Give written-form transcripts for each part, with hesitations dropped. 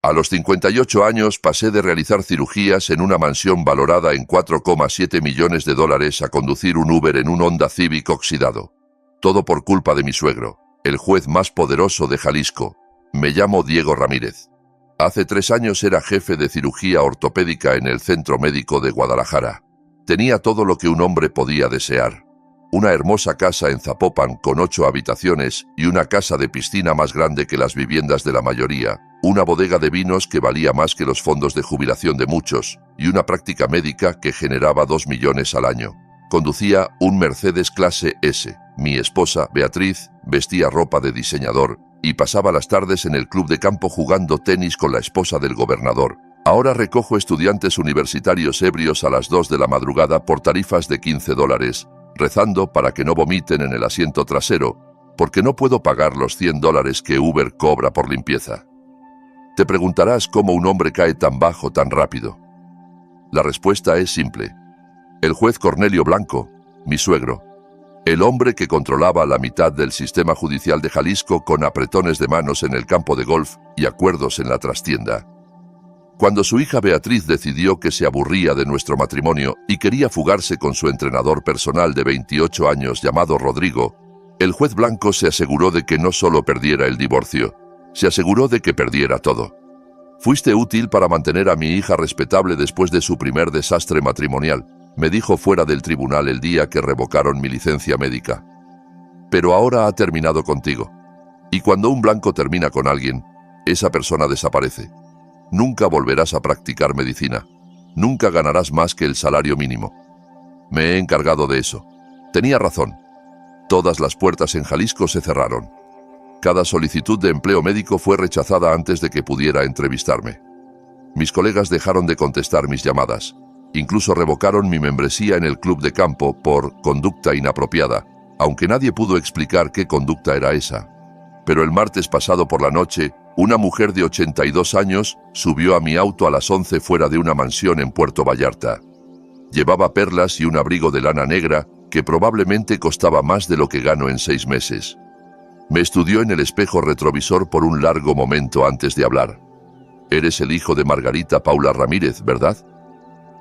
A los 58 años pasé de realizar cirugías en una mansión valorada en 4,7 millones de dólares a conducir un Uber en un Honda Civic oxidado. Todo por culpa de mi suegro, el juez más poderoso de Jalisco. Me llamo Diego Ramírez. Hace 3 años era jefe de cirugía ortopédica en el Centro Médico de Guadalajara. Tenía todo lo que un hombre podía desear. Una hermosa casa en Zapopan con 8 habitaciones y una casa de piscina más grande que las viviendas de la mayoría, una bodega de vinos que valía más que los fondos de jubilación de muchos y una práctica médica que generaba 2 millones al año. Conducía un Mercedes clase S. Mi esposa, Beatriz, vestía ropa de diseñador y pasaba las tardes en el club de campo jugando tenis con la esposa del gobernador. Ahora recojo estudiantes universitarios ebrios a las 2 de la madrugada por tarifas de $15, rezando para que no vomiten en el asiento trasero, porque no puedo pagar los $100 que Uber cobra por limpieza. Te preguntarás cómo un hombre cae tan bajo tan rápido. La respuesta es simple. El juez Cornelio Blanco, mi suegro, el hombre que controlaba la mitad del sistema judicial de Jalisco con apretones de manos en el campo de golf y acuerdos en la trastienda. Cuando su hija Beatriz decidió que se aburría de nuestro matrimonio y quería fugarse con su entrenador personal de 28 años llamado Rodrigo, el juez Blanco se aseguró de que no solo perdiera el divorcio, se aseguró de que perdiera todo. Fuiste útil para mantener a mi hija respetable después de su primer desastre matrimonial, me dijo fuera del tribunal el día que revocaron mi licencia médica. Pero ahora ha terminado contigo. Y cuando un blanco termina con alguien, esa persona desaparece. Nunca volverás a practicar medicina. Nunca ganarás más que el salario mínimo. Me he encargado de eso. Tenía razón. Todas las puertas en Jalisco se cerraron. Cada solicitud de empleo médico fue rechazada antes de que pudiera entrevistarme. Mis colegas dejaron de contestar mis llamadas. Incluso revocaron mi membresía en el club de campo por conducta inapropiada, aunque nadie pudo explicar qué conducta era esa. Pero el martes pasado por la noche, una mujer de 82 años subió a mi auto a las 11 fuera de una mansión en Puerto Vallarta. Llevaba perlas y un abrigo de lana negra que probablemente costaba más de lo que gano en 6 meses. Me estudió en el espejo retrovisor por un largo momento antes de hablar. Eres el hijo de Margarita Paula Ramírez, ¿verdad?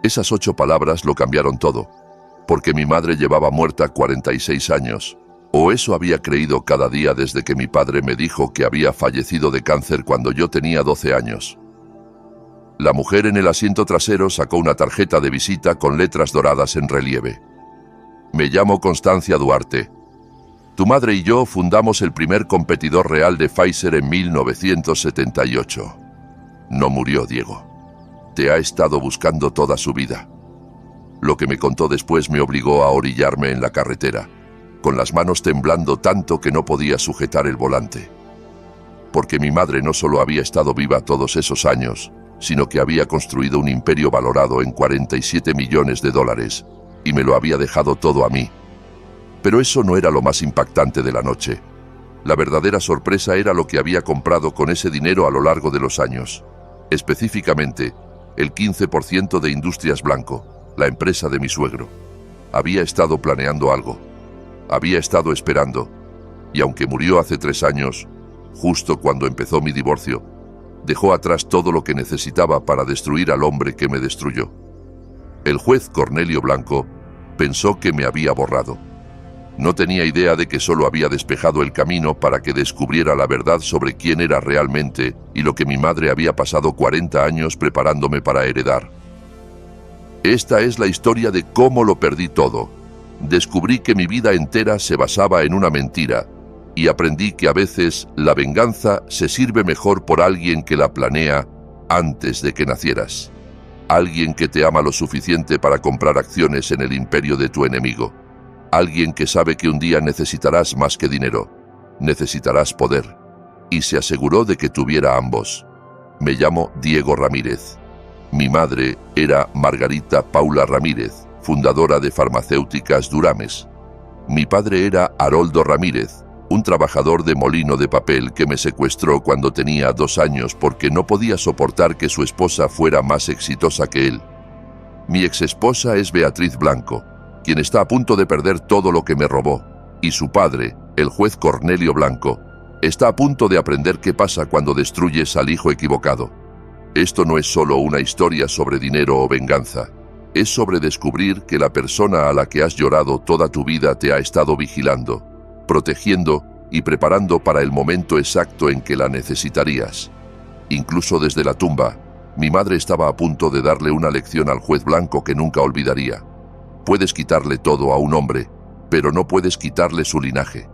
Esas 8 palabras lo cambiaron todo, porque mi madre llevaba muerta 46 años, o eso había creído cada día desde que mi padre me dijo que había fallecido de cáncer cuando yo tenía 12 años. La mujer en el asiento trasero sacó una tarjeta de visita con letras doradas en relieve. Me llamo Constancia Duarte. Tu madre y yo fundamos el primer competidor real de Pfizer en 1978. No murió, Diego. Te ha estado buscando toda su vida. Lo que me contó después me obligó a orillarme en la carretera, con las manos temblando tanto que no podía sujetar el volante. Porque mi madre no solo había estado viva todos esos años, sino que había construido un imperio valorado en $47 millones y me lo había dejado todo a mí. Pero eso no era lo más impactante de la noche. La verdadera sorpresa era lo que había comprado con ese dinero a lo largo de los años. Específicamente, el 15% de Industrias Blanco, la empresa de mi suegro. Había estado planeando algo. Había estado esperando. Y aunque murió hace 3 años, justo cuando empezó mi divorcio, dejó atrás todo lo que necesitaba para destruir al hombre que me destruyó. El juez Cornelio Blanco pensó que me había borrado. No tenía idea de que solo había despejado el camino para que descubriera la verdad sobre quién era realmente y lo que mi madre había pasado 40 años preparándome para heredar. Esta es la historia de cómo lo perdí todo. Descubrí que mi vida entera se basaba en una mentira y aprendí que a veces la venganza se sirve mejor por alguien que la planea antes de que nacieras. Alguien que te ama lo suficiente para comprar acciones en el imperio de tu enemigo. Alguien que sabe que un día necesitarás más que dinero, necesitarás poder, y se aseguró de que tuviera ambos. Me llamo Diego Ramírez. Mi madre era Margarita Paula Ramírez, fundadora de Farmacéuticas Durames. Mi padre era Haroldo Ramírez, un trabajador de molino de papel que me secuestró cuando tenía 2 años porque no podía soportar que su esposa fuera más exitosa que él. Mi exesposa es Beatriz Blanco, quien está a punto de perder todo lo que me robó, y su padre, el juez Cornelio Blanco, está a punto de aprender qué pasa cuando destruyes al hijo equivocado. Esto no es solo una historia sobre dinero o venganza. Es sobre descubrir que la persona a la que has llorado toda tu vida te ha estado vigilando, protegiendo y preparando para el momento exacto en que la necesitarías. Incluso desde la tumba, mi madre estaba a punto de darle una lección al juez blanco que nunca olvidaría. Puedes quitarle todo a un hombre, pero no puedes quitarle su linaje.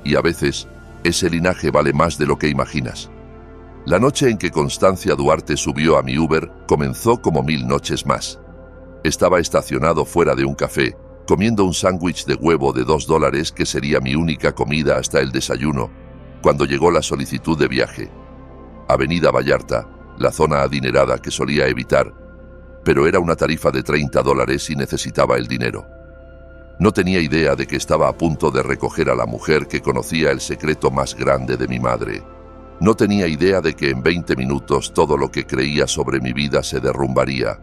Y a veces, ese linaje vale más de lo que imaginas. La noche en que Constancia Duarte subió a mi Uber comenzó como 1000 noches más. Estaba estacionado fuera de un café, comiendo un sándwich de huevo de $2 que sería mi única comida hasta el desayuno, cuando llegó la solicitud de viaje. Avenida Vallarta, la zona adinerada que solía evitar, pero era una tarifa de $30 y necesitaba el dinero. No tenía idea de que estaba a punto de recoger a la mujer que conocía el secreto más grande de mi madre. No tenía idea de que en 20 minutos todo lo que creía sobre mi vida se derrumbaría.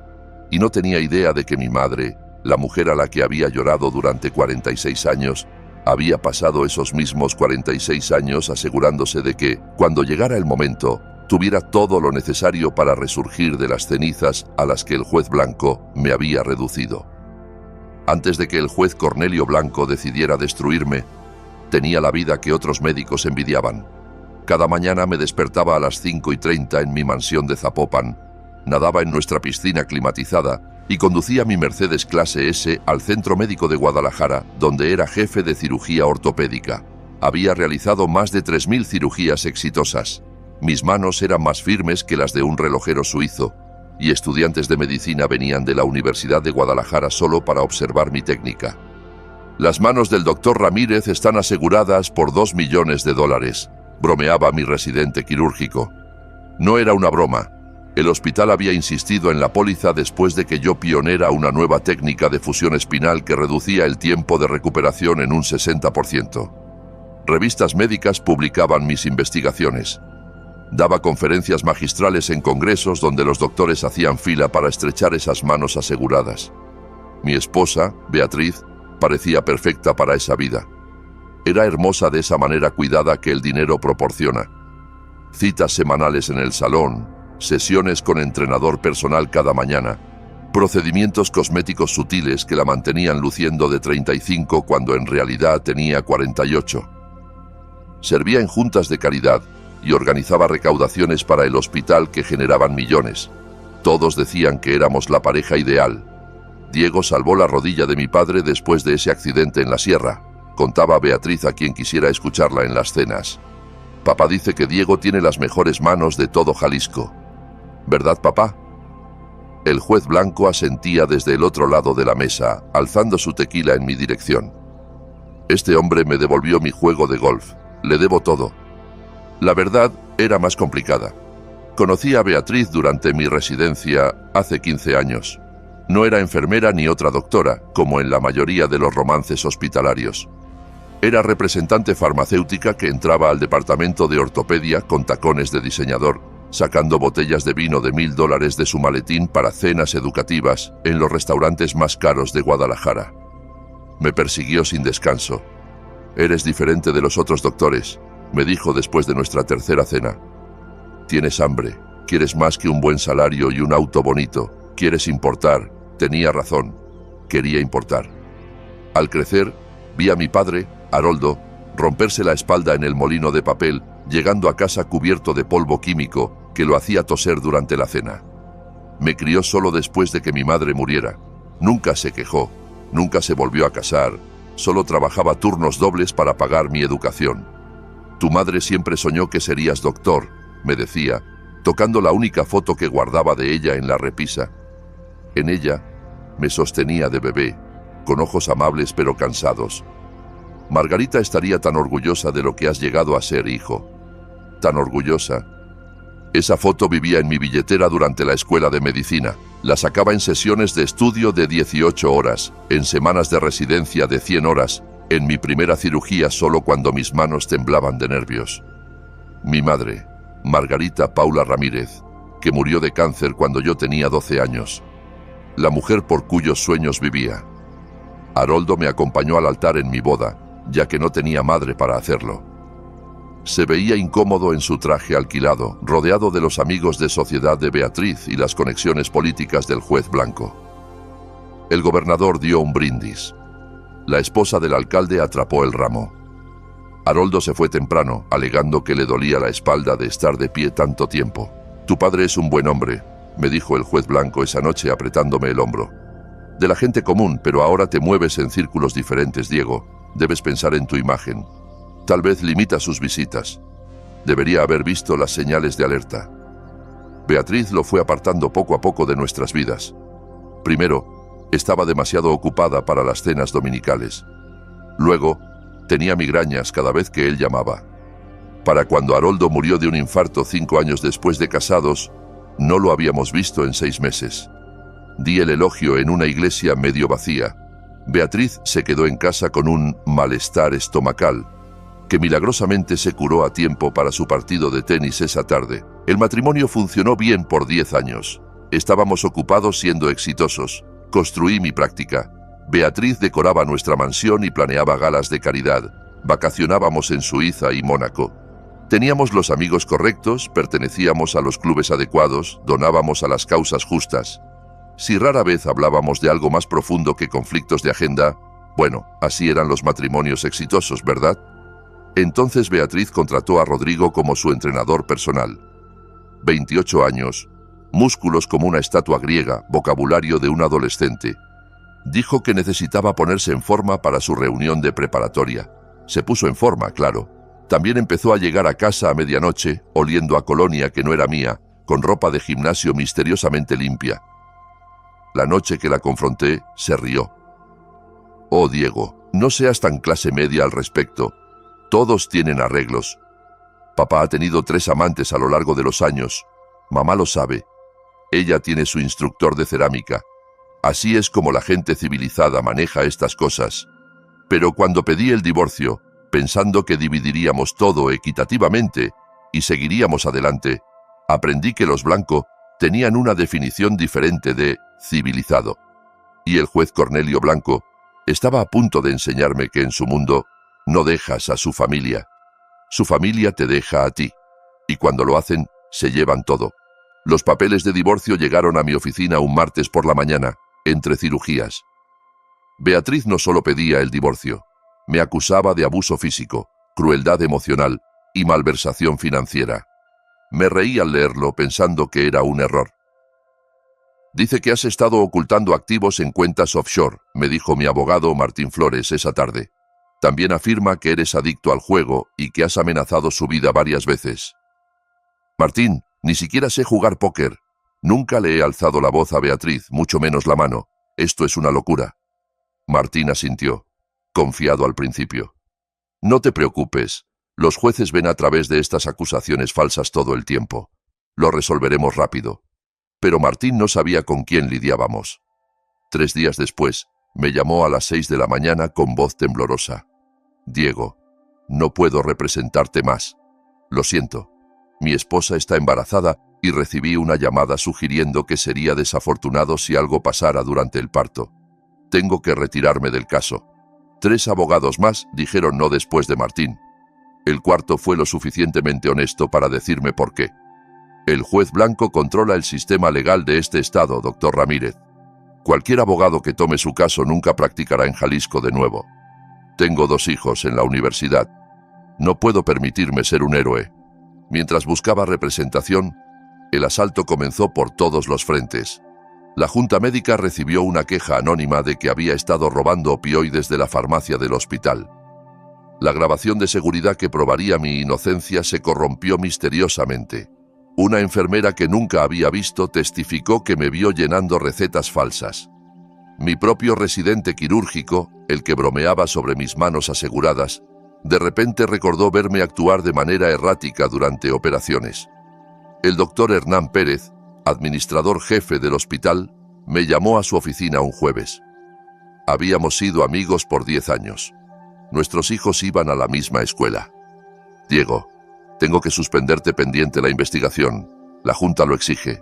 Y no tenía idea de que mi madre, la mujer a la que había llorado durante 46 años, había pasado esos mismos 46 años asegurándose de que, cuando llegara el momento, tuviera todo lo necesario para resurgir de las cenizas a las que el juez Blanco me había reducido. Antes de que el juez Cornelio Blanco decidiera destruirme, tenía la vida que otros médicos envidiaban. Cada mañana me despertaba a las 5:30 en mi mansión de Zapopan, nadaba en nuestra piscina climatizada y conducía mi Mercedes clase S al Centro Médico de Guadalajara, donde era jefe de cirugía ortopédica. Había realizado más de 3000 cirugías exitosas. Mis manos eran más firmes que las de un relojero suizo, y estudiantes de medicina venían de la Universidad de Guadalajara solo para observar mi técnica. Las manos del doctor Ramírez están aseguradas por $2 millones, bromeaba mi residente quirúrgico. No era una broma. El hospital había insistido en la póliza después de que yo pionera una nueva técnica de fusión espinal que reducía el tiempo de recuperación en un 60%. Revistas médicas publicaban mis investigaciones. Daba conferencias magistrales en congresos donde los doctores hacían fila para estrechar esas manos aseguradas. Mi esposa, Beatriz, parecía perfecta para esa vida. Era hermosa de esa manera cuidada que el dinero proporciona. Citas semanales en el salón, sesiones con entrenador personal cada mañana, procedimientos cosméticos sutiles que la mantenían luciendo de 35 cuando en realidad tenía 48. Servía en juntas de caridad y organizaba recaudaciones para el hospital que generaban millones. Todos decían que éramos la pareja ideal. Diego salvó la rodilla de mi padre después de ese accidente en la sierra, contaba Beatriz a quien quisiera escucharla en las cenas. Papá dice que Diego tiene las mejores manos de todo Jalisco. ¿Verdad, papá? El juez Blanco asentía desde el otro lado de la mesa, alzando su tequila en mi dirección. Este hombre me devolvió mi juego de golf. Le debo todo. La verdad era más complicada. Conocí a Beatriz durante mi residencia hace 15 años. No era enfermera ni otra doctora, como en la mayoría de los romances hospitalarios. Era representante farmacéutica que entraba al departamento de ortopedia con tacones de diseñador, sacando botellas de vino de $1000 de su maletín para cenas educativas en los restaurantes más caros de Guadalajara. Me persiguió sin descanso. «Eres diferente de los otros doctores», me dijo después de nuestra tercera cena. «Tienes hambre, quieres más que un buen salario y un auto bonito, quieres importar». Tenía razón, quería importar. Al crecer, vi a mi padre, Haroldo, romperse la espalda en el molino de papel, llegando a casa cubierto de polvo químico que lo hacía toser durante la cena. Me crió solo después de que mi madre muriera. Nunca se quejó, nunca se volvió a casar, solo trabajaba turnos dobles para pagar mi educación. «Tu madre siempre soñó que serías doctor», me decía, tocando la única foto que guardaba de ella en la repisa. En ella, me sostenía de bebé, con ojos amables pero cansados. «Margarita estaría tan orgullosa de lo que has llegado a ser, hijo. Tan orgullosa». Esa foto vivía en mi billetera durante la escuela de medicina. La sacaba en sesiones de estudio de 18 horas, en semanas de residencia de 100 horas, en mi primera cirugía solo cuando mis manos temblaban de nervios. Mi madre, Margarita Paula Ramírez, que murió de cáncer cuando yo tenía 12 años. La mujer por cuyos sueños vivía. Haroldo me acompañó al altar en mi boda, ya que no tenía madre para hacerlo. Se veía incómodo en su traje alquilado, rodeado de los amigos de sociedad de Beatriz y las conexiones políticas del juez Blanco. El gobernador dio un brindis. La esposa del alcalde atrapó el ramo. Haroldo se fue temprano, alegando que le dolía la espalda de estar de pie tanto tiempo. «Tu padre es un buen hombre», me dijo el juez Blanco esa noche apretándome el hombro. «De la gente común, pero ahora te mueves en círculos diferentes, Diego. Debes pensar en tu imagen. Tal vez limita sus visitas. Debería haber visto las señales de alerta». Beatriz lo fue apartando poco a poco de nuestras vidas. Primero, estaba demasiado ocupada para las cenas dominicales. Luego, tenía migrañas cada vez que él llamaba. Para cuando Haroldo murió de un infarto 5 años después de casados, no lo habíamos visto en 6 meses. Di el elogio en una iglesia medio vacía. Beatriz se quedó en casa con un malestar estomacal, que milagrosamente se curó a tiempo para su partido de tenis esa tarde. El matrimonio funcionó bien por 10 años. Estábamos ocupados siendo exitosos. Construí mi práctica. Beatriz decoraba nuestra mansión y planeaba galas de caridad. Vacacionábamos en Suiza y Mónaco. Teníamos los amigos correctos, pertenecíamos a los clubes adecuados, donábamos a las causas justas. Si rara vez hablábamos de algo más profundo que conflictos de agenda, bueno, así eran los matrimonios exitosos, ¿verdad? Entonces Beatriz contrató a Rodrigo como su entrenador personal. 28 años, músculos como una estatua griega, vocabulario de un adolescente. Dijo que necesitaba ponerse en forma para su reunión de preparatoria. Se puso en forma, claro. También empezó a llegar a casa a medianoche, oliendo a colonia que no era mía, con ropa de gimnasio misteriosamente limpia. La noche que la confronté, se rió. «Oh, Diego, no seas tan clase media al respecto. Todos tienen arreglos. Papá ha tenido 3 amantes a lo largo de los años. Mamá lo sabe. Ella tiene su instructor de cerámica. Así es como la gente civilizada maneja estas cosas. Pero cuando pedí el divorcio, pensando que dividiríamos todo equitativamente y seguiríamos adelante, aprendí que los Blanco tenían una definición diferente de civilizado. Y el juez Cornelio Blanco estaba a punto de enseñarme que en su mundo no dejas a su familia te deja a ti. Y cuando lo hacen, se llevan todo. Los papeles de divorcio llegaron a mi oficina un martes por la mañana, entre cirugías. Beatriz no solo pedía el divorcio, me acusaba de abuso físico, crueldad emocional y malversación financiera. Me reí al leerlo pensando que era un error. «Dice que has estado ocultando activos en cuentas offshore», me dijo mi abogado Martín Flores esa tarde. «También afirma que eres adicto al juego y que has amenazado su vida varias veces». «Martín, ni siquiera sé jugar póker. Nunca le he alzado la voz a Beatriz, mucho menos la mano. Esto es una locura». Martín asintió, confiado al principio. «No te preocupes. Los jueces ven a través de estas acusaciones falsas todo el tiempo. Lo resolveremos rápido». Pero Martín no sabía con quién lidiábamos. 3 días después, me llamó a las 6 de la mañana con voz temblorosa. «Diego, no puedo representarte más. Lo siento. Mi esposa está embarazada y recibí una llamada sugiriendo que sería desafortunado si algo pasara durante el parto. Tengo que retirarme del caso». 3 abogados más dijeron no después de Martín. El cuarto fue lo suficientemente honesto para decirme por qué. «El juez Blanco controla el sistema legal de este estado, doctor Ramírez. Cualquier abogado que tome su caso nunca practicará en Jalisco de nuevo. Tengo 2 hijos en la universidad. No puedo permitirme ser un héroe». Mientras buscaba representación, el asalto comenzó por todos los frentes. La Junta Médica recibió una queja anónima de que había estado robando opioides de la farmacia del hospital. La grabación de seguridad que probaría mi inocencia se corrompió misteriosamente. Una enfermera que nunca había visto testificó que me vio llenando recetas falsas. Mi propio residente quirúrgico, el que bromeaba sobre mis manos aseguradas, de repente recordó verme actuar de manera errática durante operaciones. El doctor Hernán Pérez, administrador jefe del hospital, me llamó a su oficina un jueves. Habíamos sido amigos por 10 años. Nuestros hijos iban a la misma escuela. «Diego, tengo que suspenderte pendiente la investigación. La Junta lo exige».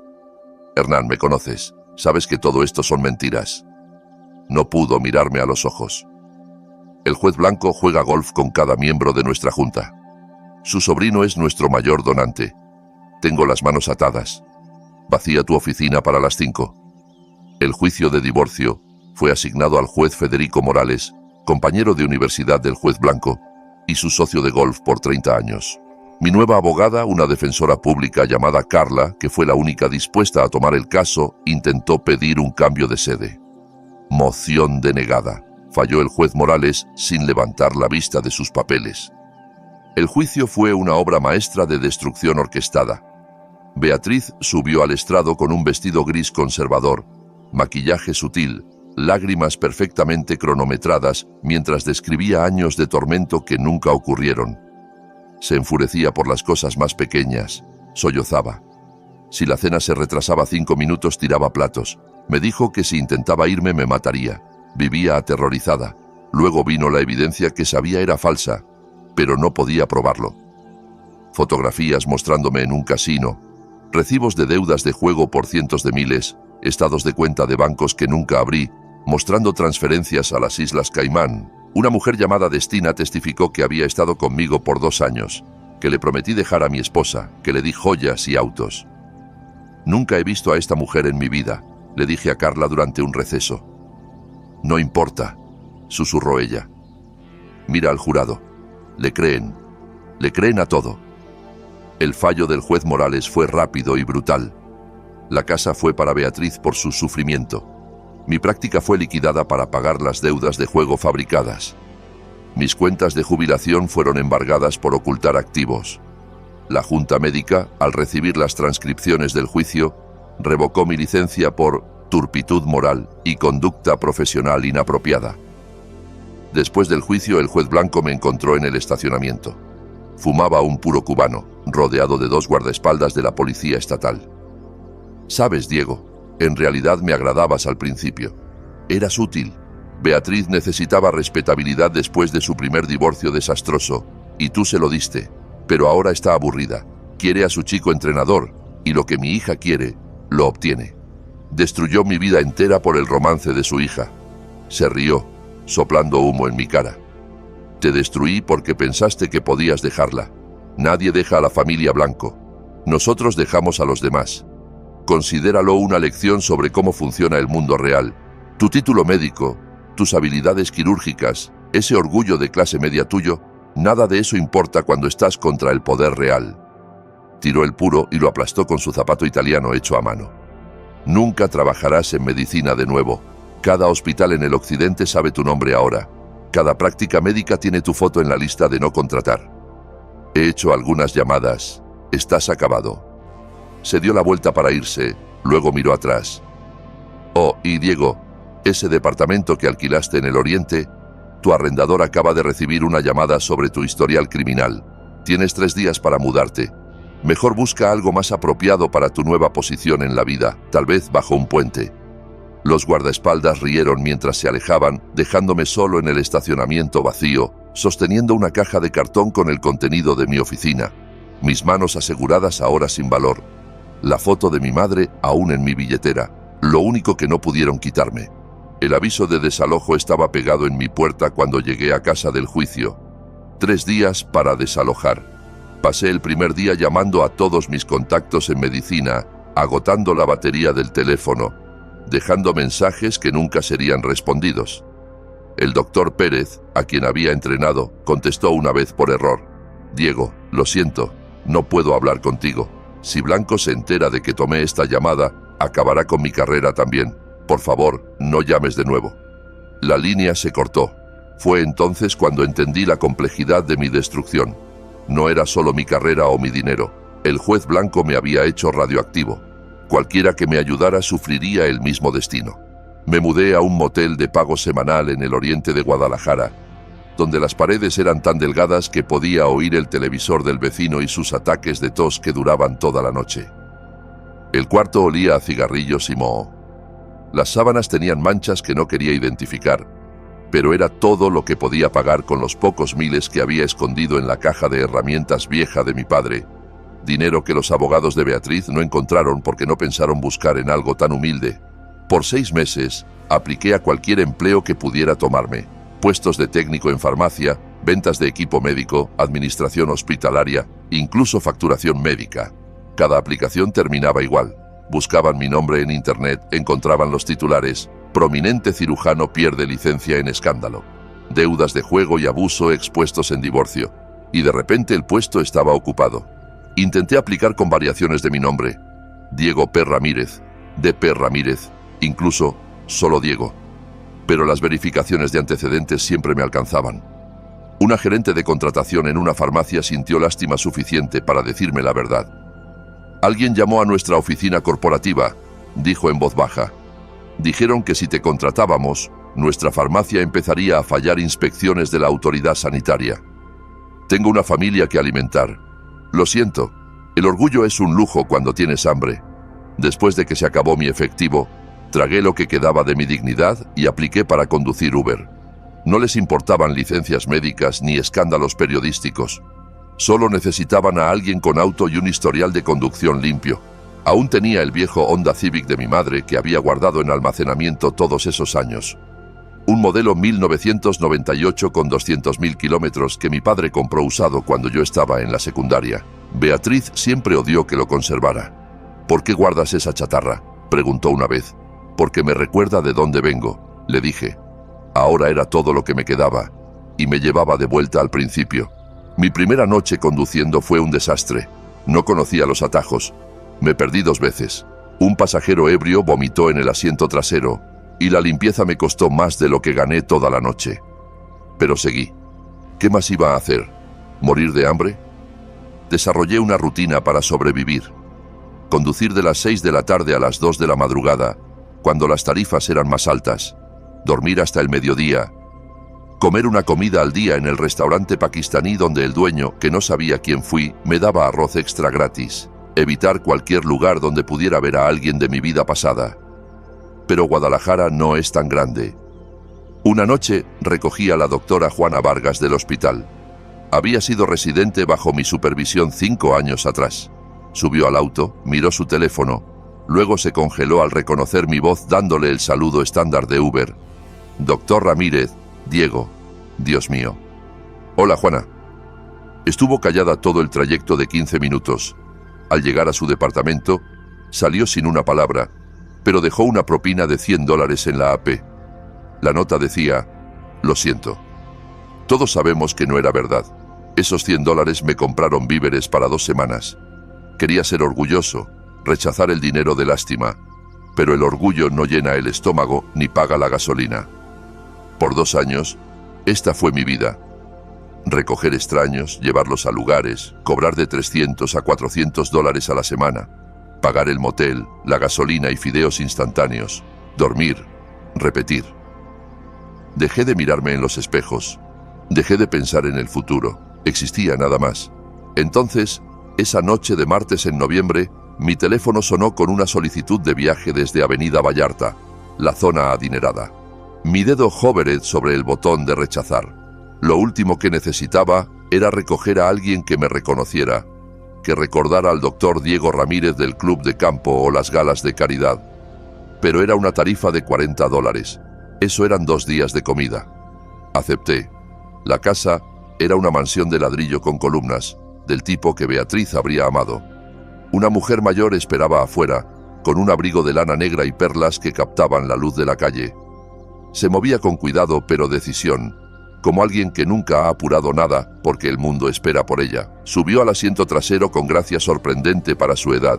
«Hernán, me conoces. Sabes que todo esto son mentiras». No pudo mirarme a los ojos. «El juez Blanco juega golf con cada miembro de nuestra Junta. Su sobrino es nuestro mayor donante. Tengo las manos atadas. Vacía tu oficina para las 5. El juicio de divorcio fue asignado al juez Federico Morales, compañero de universidad del juez Blanco, y su socio de golf por 30 años. Mi nueva abogada, una defensora pública llamada Carla, que fue la única dispuesta a tomar el caso, intentó pedir un cambio de sede. Moción denegada. Falló el juez Morales sin levantar la vista de sus papeles. El juicio fue una obra maestra de destrucción orquestada. Beatriz subió al estrado con un vestido gris conservador, maquillaje sutil, lágrimas perfectamente cronometradas mientras describía años de tormento que nunca ocurrieron. Se enfurecía por las cosas más pequeñas, sollozaba. Si la cena se retrasaba 5 minutos, tiraba platos. Me dijo que si intentaba irme me mataría. Vivía aterrorizada. Luego vino la evidencia que sabía era falsa, pero no podía probarlo. Fotografías mostrándome en un casino, recibos de deudas de juego por cientos de miles, estados de cuenta de bancos que nunca abrí, mostrando transferencias a las Islas Caimán. Una mujer llamada Destina testificó que había estado conmigo por 2 años, que le prometí dejar a mi esposa, que le di joyas y autos. Nunca he visto a esta mujer en mi vida, le dije a Carla durante un receso. No importa, susurró ella. Mira al jurado. Le creen a todo. El fallo del juez Morales fue rápido y brutal. La casa fue para Beatriz por su sufrimiento. Mi práctica fue liquidada para pagar las deudas de juego fabricadas. Mis cuentas de jubilación fueron embargadas por ocultar activos. La Junta Médica, al recibir las transcripciones del juicio, revocó mi licencia por turpitud moral y conducta profesional inapropiada. Después del juicio, el juez Blanco me encontró en el estacionamiento. Fumaba un puro cubano, rodeado de 2 guardaespaldas de la policía estatal. Sabes, Diego, en realidad me agradabas al principio. Eras útil. Beatriz necesitaba respetabilidad después de su primer divorcio desastroso, y tú se lo diste. Pero ahora está aburrida. Quiere a su chico entrenador, y lo que mi hija quiere, lo obtiene. Destruyó mi vida entera por el romance de su hija. Se rió, soplando humo en mi cara. Te destruí porque pensaste que podías dejarla. Nadie deja a la familia Blanco. Nosotros dejamos a los demás. Considéralo una lección sobre cómo funciona el mundo real. Tu título médico, tus habilidades quirúrgicas, ese orgullo de clase media tuyo, nada de eso importa cuando estás contra el poder real. Tiró el puro y lo aplastó con su zapato italiano hecho a mano. Nunca trabajarás en medicina de nuevo. Cada hospital en el occidente sabe tu nombre ahora. Cada práctica médica tiene tu foto en la lista de no contratar. He hecho algunas llamadas. Estás acabado. Se dio la vuelta para irse, luego miró atrás. Oh, y Diego, ese departamento que alquilaste en el oriente, tu arrendador acaba de recibir una llamada sobre tu historial criminal. Tienes 3 días para mudarte. Mejor busca algo más apropiado para tu nueva posición en la vida, tal vez bajo un puente. Los guardaespaldas rieron mientras se alejaban, dejándome solo en el estacionamiento vacío, sosteniendo una caja de cartón con el contenido de mi oficina. Mis manos aseguradas ahora sin valor. La foto de mi madre aún en mi billetera, lo único que no pudieron quitarme. El aviso de desalojo estaba pegado en mi puerta cuando llegué a casa del juicio. 3 días para desalojar. Pasé el primer día llamando a todos mis contactos en medicina, agotando la batería del teléfono, dejando mensajes que nunca serían respondidos. El doctor Pérez, a quien había entrenado, contestó una vez por error. Diego, lo siento, no puedo hablar contigo. Si Blanco se entera de que tomé esta llamada, acabará con mi carrera también. Por favor, no llames de nuevo. La línea se cortó. Fue entonces cuando entendí la complejidad de mi destrucción. No era solo mi carrera o mi dinero. El juez Blanco me había hecho radioactivo. Cualquiera que me ayudara sufriría el mismo destino. Me mudé a un motel de pago semanal en el oriente de Guadalajara, donde las paredes eran tan delgadas que podía oír el televisor del vecino y sus ataques de tos que duraban toda la noche. El cuarto olía a cigarrillos y moho. Las sábanas tenían manchas que no quería identificar, pero era todo lo que podía pagar con los pocos miles que había escondido en la caja de herramientas vieja de mi padre, dinero que los abogados de Beatriz no encontraron porque no pensaron buscar en algo tan humilde. Por 6 meses, apliqué a cualquier empleo que pudiera tomarme, puestos de técnico en farmacia, ventas de equipo médico, administración hospitalaria, incluso facturación médica. Cada aplicación terminaba igual. Buscaban mi nombre en internet, encontraban los titulares: prominente cirujano pierde licencia en escándalo. Deudas de juego y abuso expuestos en divorcio. Y de repente el puesto estaba ocupado. Intenté aplicar con variaciones de mi nombre: Diego P. Ramírez, D.P. Ramírez, incluso solo Diego. Pero las verificaciones de antecedentes siempre me alcanzaban. Una gerente de contratación en una farmacia sintió lástima suficiente para decirme la verdad. Alguien llamó a nuestra oficina corporativa, dijo en voz baja. Dijeron que si te contratábamos, nuestra farmacia empezaría a fallar inspecciones de la autoridad sanitaria. Tengo una familia que alimentar. Lo siento, el orgullo es un lujo cuando tienes hambre. Después de que se acabó mi efectivo, tragué lo que quedaba de mi dignidad y apliqué para conducir Uber. No les importaban licencias médicas ni escándalos periodísticos. Solo necesitaban a alguien con auto y un historial de conducción limpio. Aún tenía el viejo Honda Civic de mi madre que había guardado en almacenamiento todos esos años. Un modelo 1998 con 200.000 kilómetros que mi padre compró usado cuando yo estaba en la secundaria. Beatriz siempre odió que lo conservara. ¿Por qué guardas esa chatarra?, preguntó una vez. Porque me recuerda de dónde vengo, le dije. Ahora era todo lo que me quedaba, y me llevaba de vuelta al principio. Mi primera noche conduciendo fue un desastre. No conocía los atajos. Me perdí 2 veces. Un pasajero ebrio vomitó en el asiento trasero, y la limpieza me costó más de lo que gané toda la noche. Pero seguí. ¿Qué más iba a hacer? ¿Morir de hambre? Desarrollé una rutina para sobrevivir. Conducir de las 6 de la tarde a las 2 de la madrugada, cuando las tarifas eran más altas. Dormir hasta el mediodía. Comer una comida al día en el restaurante pakistaní donde el dueño, que no sabía quién fui, me daba arroz extra gratis. Evitar cualquier lugar donde pudiera ver a alguien de mi vida pasada. Pero Guadalajara no es tan grande. Una noche recogí a la doctora Juana Vargas del hospital. Había sido residente bajo mi supervisión 5 años atrás. Subió al auto, miró su teléfono, luego se congeló al reconocer mi voz dándole el saludo estándar de Uber. Doctor Ramírez, Diego. Dios mío. Hola, Juana. Estuvo callada todo el trayecto de 15 minutos. Al llegar a su departamento, salió sin una palabra, pero dejó una propina de $100 en la AP. La nota decía: lo siento. Todos sabemos que no era verdad. Esos $100 me compraron víveres para 2 semanas. Quería ser orgulloso, rechazar el dinero de lástima, pero el orgullo no llena el estómago ni paga la gasolina. Por 2 años, esta fue mi vida. Recoger extraños, llevarlos a lugares, cobrar de $300 a $400 a la semana, pagar el motel, la gasolina y fideos instantáneos, dormir, repetir. Dejé de mirarme en los espejos, dejé de pensar en el futuro, existía nada más. Entonces, esa noche de martes en noviembre, mi teléfono sonó con una solicitud de viaje desde Avenida Vallarta, la zona adinerada. Mi dedo hovered sobre el botón de rechazar. Lo último que necesitaba era recoger a alguien que me reconociera, que recordara al doctor Diego Ramírez del club de campo o las galas de caridad. Pero era una tarifa de $40. Eso eran 2 días de comida. Acepté. La casa era una mansión de ladrillo con columnas, del tipo que Beatriz habría amado. Una mujer mayor esperaba afuera, con un abrigo de lana negra y perlas que captaban la luz de la calle. Se movía con cuidado pero decisión, como alguien que nunca ha apurado nada porque el mundo espera por ella. Subió al asiento trasero con gracia sorprendente para su edad.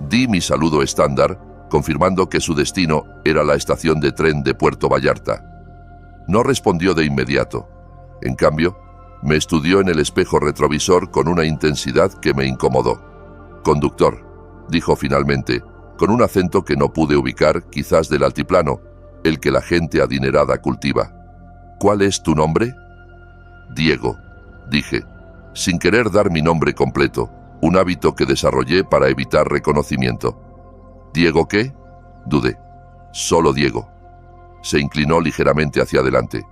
Di mi saludo estándar, confirmando que su destino era la estación de tren de Puerto Vallarta. No respondió de inmediato. En cambio, me estudió en el espejo retrovisor con una intensidad que me incomodó. «Conductor», dijo finalmente, con un acento que no pude ubicar, quizás del altiplano, el que la gente adinerada cultiva. «¿Cuál es tu nombre?» «Diego», dije, sin querer dar mi nombre completo, un hábito que desarrollé para evitar reconocimiento. «¿Diego qué?» dudé. «Solo Diego». Se inclinó ligeramente hacia adelante.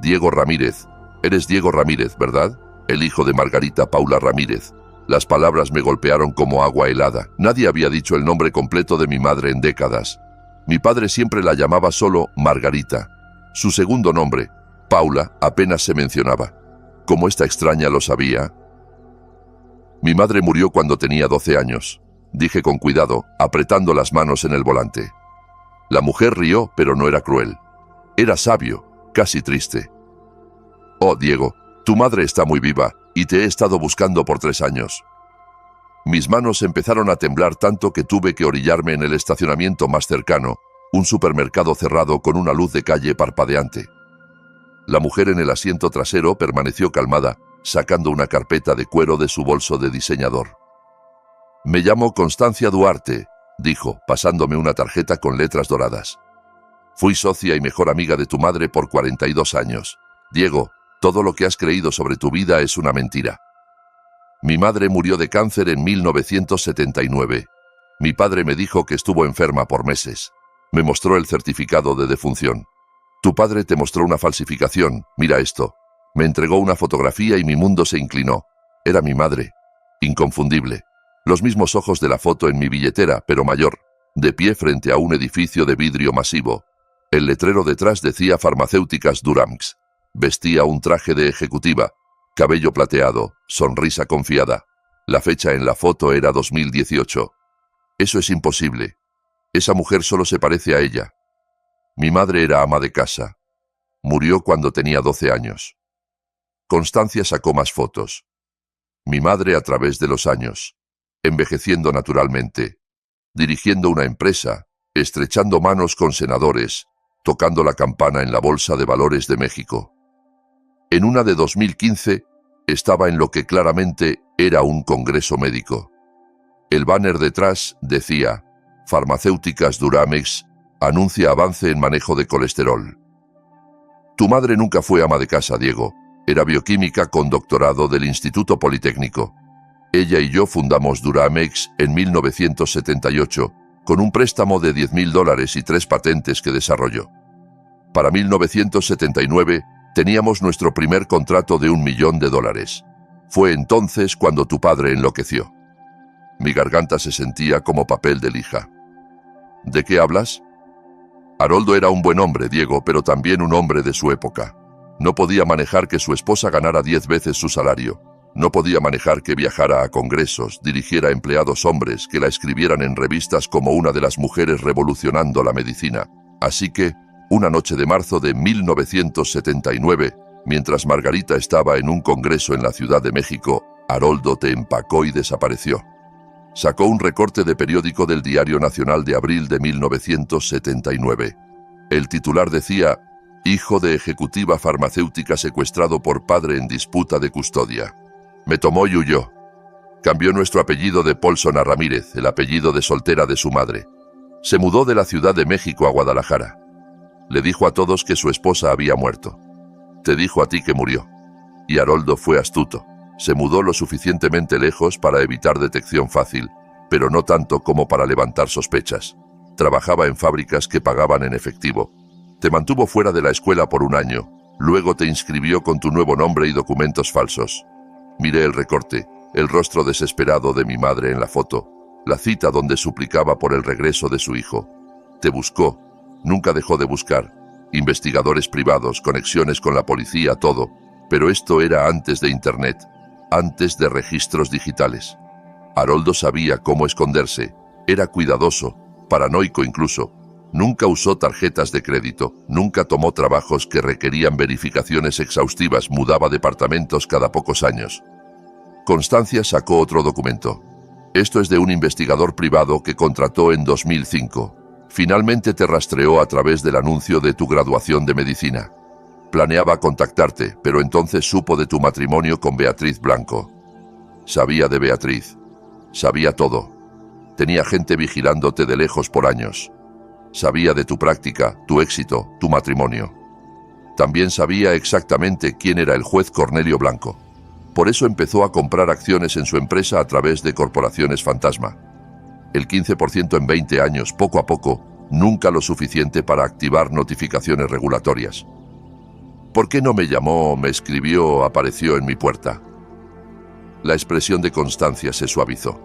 «Diego Ramírez. Eres Diego Ramírez, ¿verdad? El hijo de Margarita Paula Ramírez». Las palabras me golpearon como agua helada. Nadie había dicho el nombre completo de mi madre en décadas. Mi padre siempre la llamaba solo Margarita. Su segundo nombre, Paula apenas se mencionaba. ¿Cómo esta extraña lo sabía? Mi madre murió cuando tenía 12 años, dije con cuidado, apretando las manos en el volante. La mujer rió, pero no era cruel. Era sabio, casi triste. Oh, Diego, tu madre está muy viva, y te he estado buscando por 3 años. Mis manos empezaron a temblar tanto que tuve que orillarme en el estacionamiento más cercano, un supermercado cerrado con una luz de calle parpadeante. La mujer en el asiento trasero permaneció calmada, sacando una carpeta de cuero de su bolso de diseñador. Me llamo Constancia Duarte, dijo, pasándome una tarjeta con letras doradas. Fui socia y mejor amiga de tu madre por 42 años. Diego, todo lo que has creído sobre tu vida es una mentira. Mi madre murió de cáncer en 1979. Mi padre me dijo que estuvo enferma por meses. Me mostró el certificado de defunción. Tu padre te mostró una falsificación, mira esto. Me entregó una fotografía y mi mundo se inclinó. Era mi madre. Inconfundible. Los mismos ojos de la foto en mi billetera, pero mayor. De pie frente a un edificio de vidrio masivo. El letrero detrás decía Farmacéuticas Duramax. Vestía un traje de ejecutiva. Cabello plateado, sonrisa confiada. La fecha en la foto era 2018. Eso es imposible. Esa mujer solo se parece a ella. Mi madre era ama de casa. Murió cuando tenía 12 años. Constancia sacó más fotos. Mi madre a través de los años. Envejeciendo naturalmente. Dirigiendo una empresa. Estrechando manos con senadores. Tocando la campana en la Bolsa de Valores de México. En una de 2015, estaba en lo que claramente era un congreso médico. El banner detrás decía, Farmacéuticas Duramax anuncia avance en manejo de colesterol. Tu madre nunca fue ama de casa, Diego. Era bioquímica con doctorado del Instituto Politécnico. Ella y yo fundamos Duramax en 1978, con un préstamo de $10.000 y 3 patentes que desarrolló. Para 1979, teníamos nuestro primer contrato de $1 millón. Fue entonces cuando tu padre enloqueció. Mi garganta se sentía como papel de lija. ¿De qué hablas? Haroldo era un buen hombre, Diego, pero también un hombre de su época. No podía manejar que su esposa ganara 10 veces su salario. No podía manejar que viajara a congresos, dirigiera empleados hombres, que la escribieran en revistas como una de las mujeres revolucionando la medicina. Así que, una noche de marzo de 1979, mientras Margarita estaba en un congreso en la Ciudad de México, Haroldo te empacó y desapareció. Sacó un recorte de periódico del Diario Nacional de abril de 1979. El titular decía, hijo de ejecutiva farmacéutica secuestrado por padre en disputa de custodia. Me tomó y huyó. Cambió nuestro apellido de Paulson a Ramírez, el apellido de soltera de su madre. Se mudó de la Ciudad de México a Guadalajara. Le dijo a todos que su esposa había muerto. Te dijo a ti que murió. Y Haroldo fue astuto. Se mudó lo suficientemente lejos para evitar detección fácil, pero no tanto como para levantar sospechas. Trabajaba en fábricas que pagaban en efectivo. Te mantuvo fuera de la escuela por 1 año. Luego te inscribió con tu nuevo nombre y documentos falsos. Miré el recorte, el rostro desesperado de mi madre en la foto, la cita donde suplicaba por el regreso de su hijo. Te buscó. Nunca dejó de buscar. Investigadores privados, conexiones con la policía, todo. Pero esto era antes de Internet, antes de registros digitales. Haroldo sabía cómo esconderse. Era cuidadoso, paranoico incluso. Nunca usó tarjetas de crédito, nunca tomó trabajos que requerían verificaciones exhaustivas, mudaba departamentos cada pocos años. Constancia sacó otro documento. Esto es de un investigador privado que contrató en 2005. Finalmente te rastreó a través del anuncio de tu graduación de medicina. Planeaba contactarte, pero entonces supo de tu matrimonio con Beatriz Blanco. Sabía de Beatriz. Sabía todo. Tenía gente vigilándote de lejos por años. Sabía de tu práctica, tu éxito, tu matrimonio. También sabía exactamente quién era el juez Cornelio Blanco. Por eso empezó a comprar acciones en su empresa a través de corporaciones fantasma. El 15% en 20 años, poco a poco, nunca lo suficiente para activar notificaciones regulatorias. ¿Por qué no me llamó, me escribió, apareció en mi puerta? La expresión de Constancia se suavizó.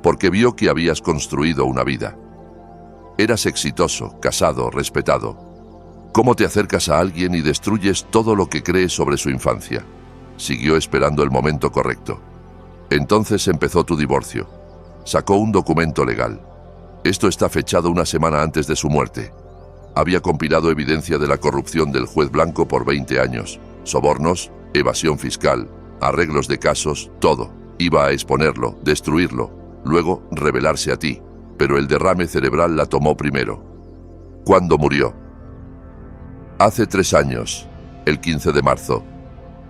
Porque vio que habías construido una vida. Eras exitoso, casado, respetado. ¿Cómo te acercas a alguien y destruyes todo lo que crees sobre su infancia? Siguió esperando el momento correcto. Entonces empezó tu divorcio. Sacó un documento legal. Esto está fechado una semana antes de su muerte. Había compilado evidencia de la corrupción del juez Blanco por 20 años. Sobornos, evasión fiscal, arreglos de casos, todo. Iba a exponerlo, destruirlo, luego revelarse a ti. Pero el derrame cerebral la tomó primero. ¿Cuándo murió? Hace 3 años, el 15 de marzo.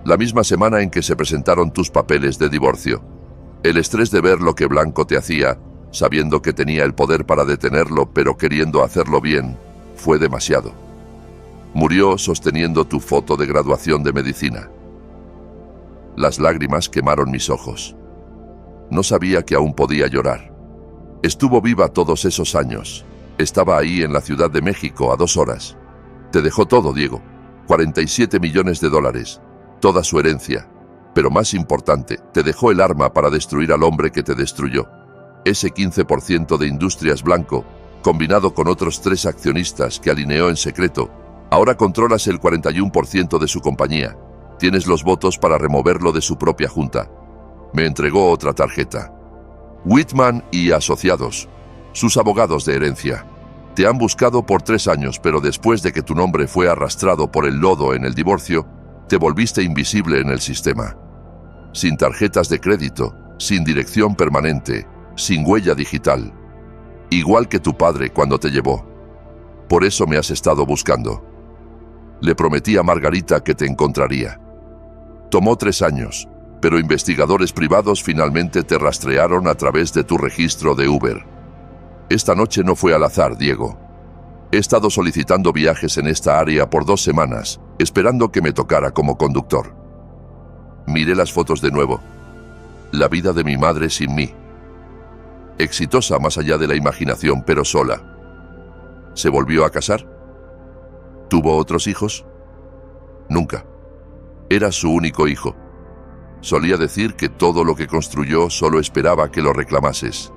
La misma semana en que se presentaron tus papeles de divorcio. El estrés de ver lo que Blanco te hacía, sabiendo que tenía el poder para detenerlo, pero queriendo hacerlo bien, fue demasiado. Murió sosteniendo tu foto de graduación de medicina. Las lágrimas quemaron mis ojos. No sabía que aún podía llorar. Estuvo viva todos esos años. Estaba ahí en la Ciudad de México a 2 horas. Te dejó todo, Diego. 47 millones de dólares. Toda su herencia. Pero más importante, te dejó el arma para destruir al hombre que te destruyó. Ese 15% de Industrias Blanco, combinado con otros 3 accionistas que alineó en secreto, ahora controlas el 41% de su compañía. Tienes los votos para removerlo de su propia junta. Me entregó otra tarjeta. Whitman y Asociados, sus abogados de herencia. Te han buscado por 3 años, pero después de que tu nombre fue arrastrado por el lodo en el divorcio, te volviste invisible en el sistema. Sin tarjetas de crédito, sin dirección permanente, sin huella digital. Igual que tu padre cuando te llevó. Por eso me has estado buscando. Le prometí a Margarita que te encontraría. Tomó 3 años, pero investigadores privados finalmente te rastrearon a través de tu registro de Uber. Esta noche no fue al azar, Diego. He estado solicitando viajes en esta área por 2 semanas, esperando que me tocara como conductor. Miré las fotos de nuevo. La vida de mi madre sin mí. Exitosa más allá de la imaginación, pero sola. ¿Se volvió a casar? ¿Tuvo otros hijos? Nunca. Era su único hijo. Solía decir que todo lo que construyó solo esperaba que lo reclamases.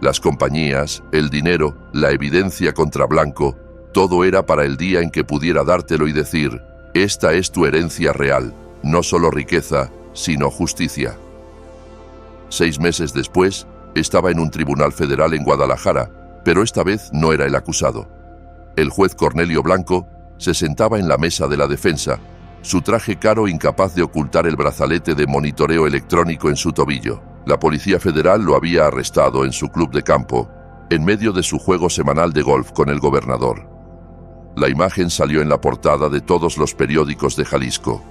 Las compañías, el dinero, la evidencia contra Blanco, todo era para el día en que pudiera dártelo y decir, esta es tu herencia real, no solo riqueza, sino justicia. 6 meses después, estaba en un tribunal federal en Guadalajara, pero esta vez no era el acusado. El juez Cornelio Blanco se sentaba en la mesa de la defensa, su traje caro incapaz de ocultar el brazalete de monitoreo electrónico en su tobillo. La Policía Federal lo había arrestado en su club de campo, en medio de su juego semanal de golf con el gobernador. La imagen salió en la portada de todos los periódicos de Jalisco.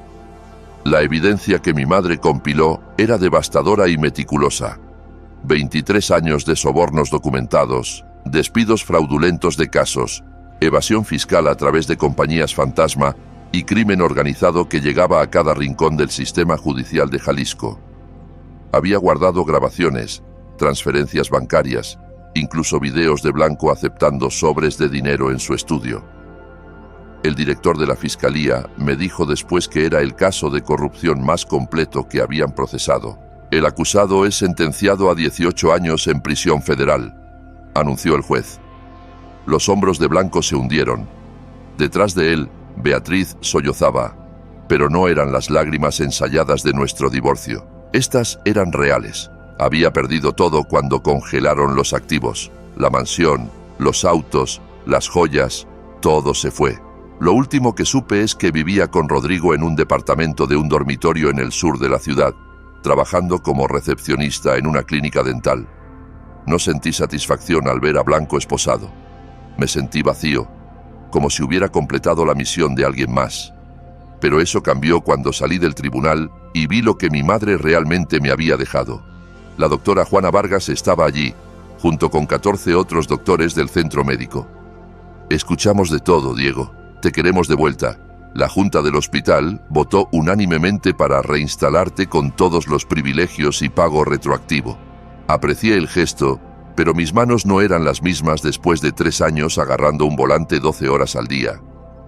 La evidencia que mi madre compiló era devastadora y meticulosa. 23 años de sobornos documentados, despidos fraudulentos de casos, evasión fiscal a través de compañías fantasma y crimen organizado que llegaba a cada rincón del sistema judicial de Jalisco. Había guardado grabaciones, transferencias bancarias, incluso videos de Blanco aceptando sobres de dinero en su estudio. El director de la Fiscalía me dijo después que era el caso de corrupción más completo que habían procesado. El acusado es sentenciado a 18 años en prisión federal, anunció el juez. Los hombros de Blanco se hundieron. Detrás de él, Beatriz sollozaba, pero no eran las lágrimas ensayadas de nuestro divorcio. Estas eran reales. Había perdido todo cuando congelaron los activos, la mansión, los autos, las joyas, todo se fue. Lo último que supe es que vivía con Rodrigo en un departamento de un dormitorio en el sur de la ciudad, trabajando como recepcionista en una clínica dental. No sentí satisfacción al ver a Blanco esposado. Me sentí vacío, como si hubiera completado la misión de alguien más. Pero eso cambió cuando salí del tribunal y vi lo que mi madre realmente me había dejado. La doctora Juana Vargas estaba allí, junto con 14 otros doctores del centro médico. Escuchamos de todo, Diego. Te queremos de vuelta. La junta del hospital votó unánimemente para reinstalarte con todos los privilegios y pago retroactivo. Aprecié el gesto, pero mis manos no eran las mismas después de 3 años agarrando un volante 12 horas al día.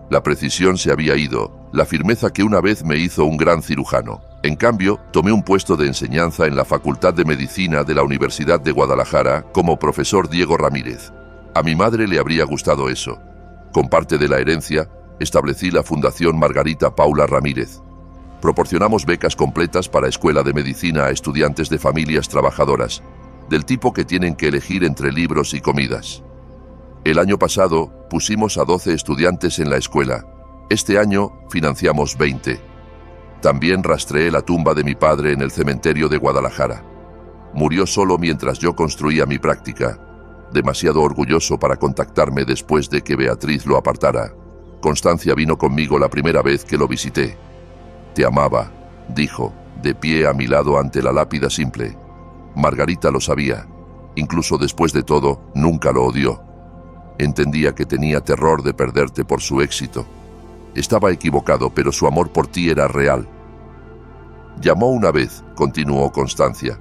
La precisión se había ido, la firmeza que una vez me hizo un gran cirujano. En cambio, tomé un puesto de enseñanza en la Facultad de Medicina de la Universidad de Guadalajara como profesor Diego Ramírez. A mi madre le habría gustado eso. Con parte de la herencia, Establecí la Fundación Margarita Paula Ramírez. Proporcionamos becas completas para escuela de medicina a estudiantes de familias trabajadoras, del tipo que tienen que elegir entre libros y comidas. El año pasado pusimos a 12 estudiantes en la escuela. Este año financiamos 20. También rastreé la tumba de mi padre en el cementerio de Guadalajara. Murió solo mientras yo construía mi práctica, demasiado orgulloso para contactarme después de que Beatriz lo apartara. Constancia vino conmigo la primera vez que lo visité. «Te amaba», dijo, de pie a mi lado ante la lápida simple. Margarita lo sabía. Incluso después de todo, nunca lo odió. Entendía que tenía terror de perderte por su éxito. Estaba equivocado, pero su amor por ti era real. «Llamó una vez», continuó Constancia.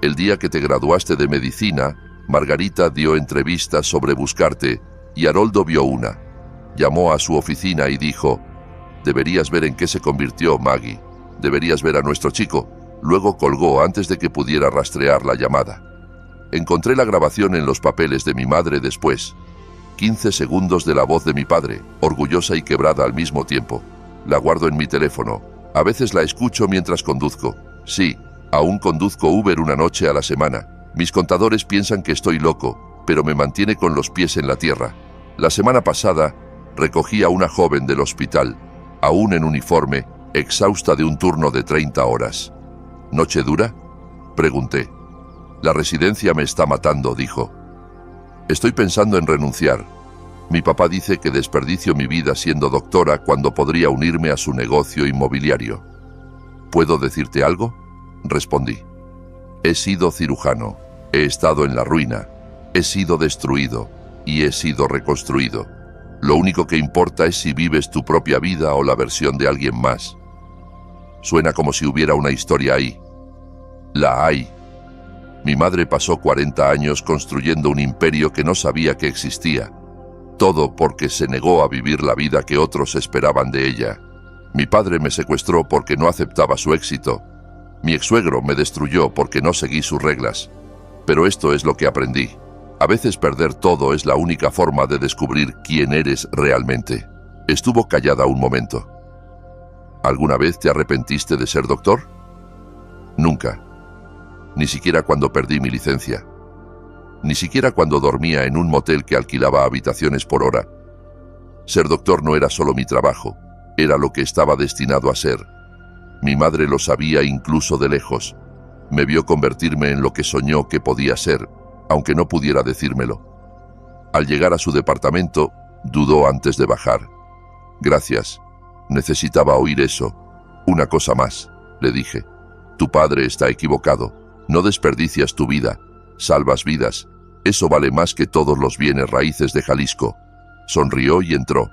«El día que te graduaste de medicina, Margarita dio entrevistas sobre buscarte y Haroldo vio una. Llamó a su oficina y dijo: «Deberías ver en qué se convirtió Maggie. Deberías ver a nuestro chico». Luego colgó antes de que pudiera rastrear la llamada. Encontré la grabación en los papeles de mi madre después. 15 segundos de la voz de mi padre, orgullosa y quebrada al mismo tiempo. La guardo en mi teléfono. A veces la escucho mientras conduzco. Sí, aún conduzco Uber una noche a la semana. Mis contadores piensan que estoy loco, pero me mantiene con los pies en la tierra. La semana pasada recogí a una joven del hospital, aún en uniforme, exhausta de un turno de 30 horas. «¿Noche dura?», pregunté. «La residencia me está matando», dijo. «Estoy pensando en renunciar. Mi papá dice que desperdicio mi vida siendo doctora cuando podría unirme a su negocio inmobiliario». «¿Puedo decirte algo?», respondí. «He sido cirujano, he estado en la ruina, he sido destruido y he sido reconstruido. Lo único que importa es si vives tu propia vida o la versión de alguien más». Suena como si hubiera una historia ahí. La hay. Mi madre pasó 40 años construyendo un imperio que no sabía que existía. Todo porque se negó a vivir la vida que otros esperaban de ella. Mi padre me secuestró porque no aceptaba su éxito. Mi exsuegro me destruyó porque no seguí sus reglas. Pero esto es lo que aprendí. A veces perder todo es la única forma de descubrir quién eres realmente. Estuvo callada un momento. ¿Alguna vez te arrepentiste de ser doctor? Nunca. Ni siquiera cuando perdí mi licencia. Ni siquiera cuando dormía en un motel que alquilaba habitaciones por hora. Ser doctor no era solo mi trabajo, era lo que estaba destinado a ser. Mi madre lo sabía incluso de lejos. Me vio convertirme en lo que soñó que podía ser, aunque no pudiera decírmelo. Al llegar a su departamento, dudó antes de bajar. «Gracias. Necesitaba oír eso. Una cosa más», le dije. «Tu padre está equivocado. No desperdicias tu vida. Salvas vidas. Eso vale más que todos los bienes raíces de Jalisco». Sonrió y entró.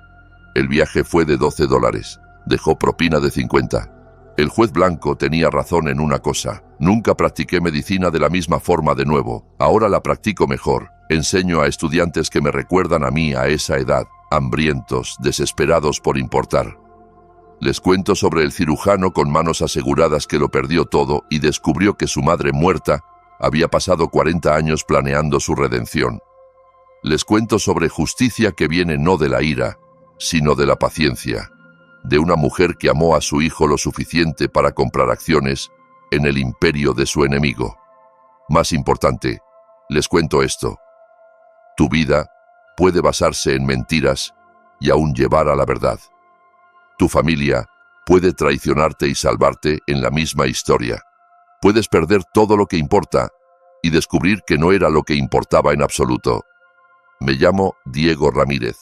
El viaje fue de $12. Dejó propina de 50. El juez blanco tenía razón en una cosa. Nunca practiqué medicina de la misma forma de nuevo. Ahora la practico mejor. Enseño a estudiantes que me recuerdan a mí a esa edad, hambrientos, desesperados por importar. Les cuento sobre el cirujano con manos aseguradas que lo perdió todo y descubrió que su madre muerta había pasado 40 años planeando su redención. Les cuento sobre justicia que viene no de la ira, sino de la paciencia, de una mujer que amó a su hijo lo suficiente para comprar acciones en el imperio de su enemigo. Más importante, les cuento esto. Tu vida puede basarse en mentiras y aún llevar a la verdad. Tu familia puede traicionarte y salvarte en la misma historia. Puedes perder todo lo que importa y descubrir que no era lo que importaba en absoluto. Me llamo Diego Ramírez.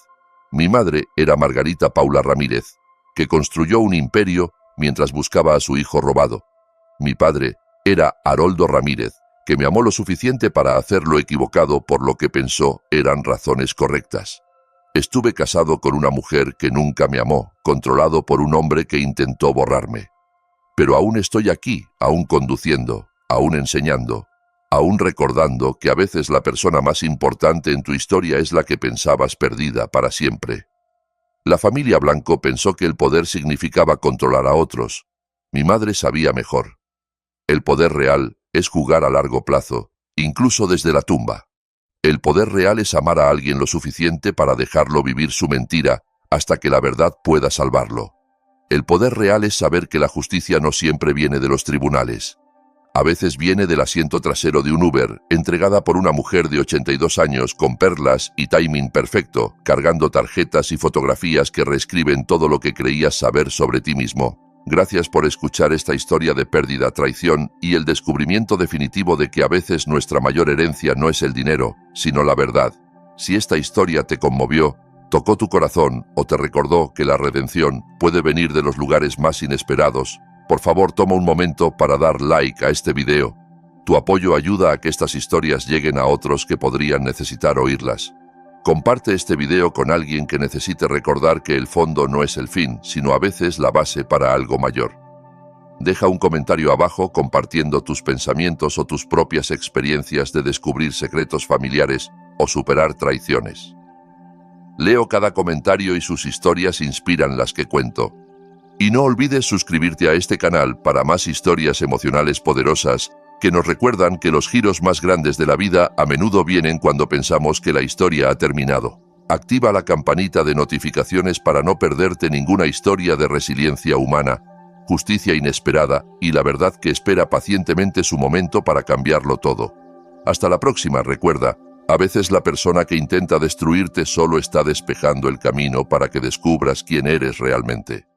Mi madre era Margarita Paula Ramírez, que construyó un imperio mientras buscaba a su hijo robado. Mi padre era Haroldo Ramírez, que me amó lo suficiente para hacer lo equivocado por lo que pensó eran razones correctas. Estuve casado con una mujer que nunca me amó, controlado por un hombre que intentó borrarme. Pero aún estoy aquí, aún conduciendo, aún enseñando, aún recordando que a veces la persona más importante en tu historia es la que pensabas perdida para siempre. La familia Blanco pensó que el poder significaba controlar a otros. Mi madre sabía mejor. El poder real es jugar a largo plazo, incluso desde la tumba. El poder real es amar a alguien lo suficiente para dejarlo vivir su mentira, hasta que la verdad pueda salvarlo. El poder real es saber que la justicia no siempre viene de los tribunales. A veces viene del asiento trasero de un Uber, entregada por una mujer de 82 años con perlas y timing perfecto, cargando tarjetas y fotografías que reescriben todo lo que creías saber sobre ti mismo. Gracias por escuchar esta historia de pérdida, traición y el descubrimiento definitivo de que a veces nuestra mayor herencia no es el dinero, sino la verdad. Si esta historia te conmovió, tocó tu corazón o te recordó que la redención puede venir de los lugares más inesperados, por favor toma un momento para dar like a este video. Tu apoyo ayuda a que estas historias lleguen a otros que podrían necesitar oírlas. Comparte este video con alguien que necesite recordar que el fondo no es el fin, sino a veces la base para algo mayor. Deja un comentario abajo compartiendo tus pensamientos o tus propias experiencias de descubrir secretos familiares o superar traiciones. Leo cada comentario y sus historias inspiran las que cuento. Y no olvides suscribirte a este canal para más historias emocionales poderosas que nos recuerdan que los giros más grandes de la vida a menudo vienen cuando pensamos que la historia ha terminado. Activa la campanita de notificaciones para no perderte ninguna historia de resiliencia humana, justicia inesperada y la verdad que espera pacientemente su momento para cambiarlo todo. Hasta la próxima, recuerda, a veces la persona que intenta destruirte solo está despejando el camino para que descubras quién eres realmente.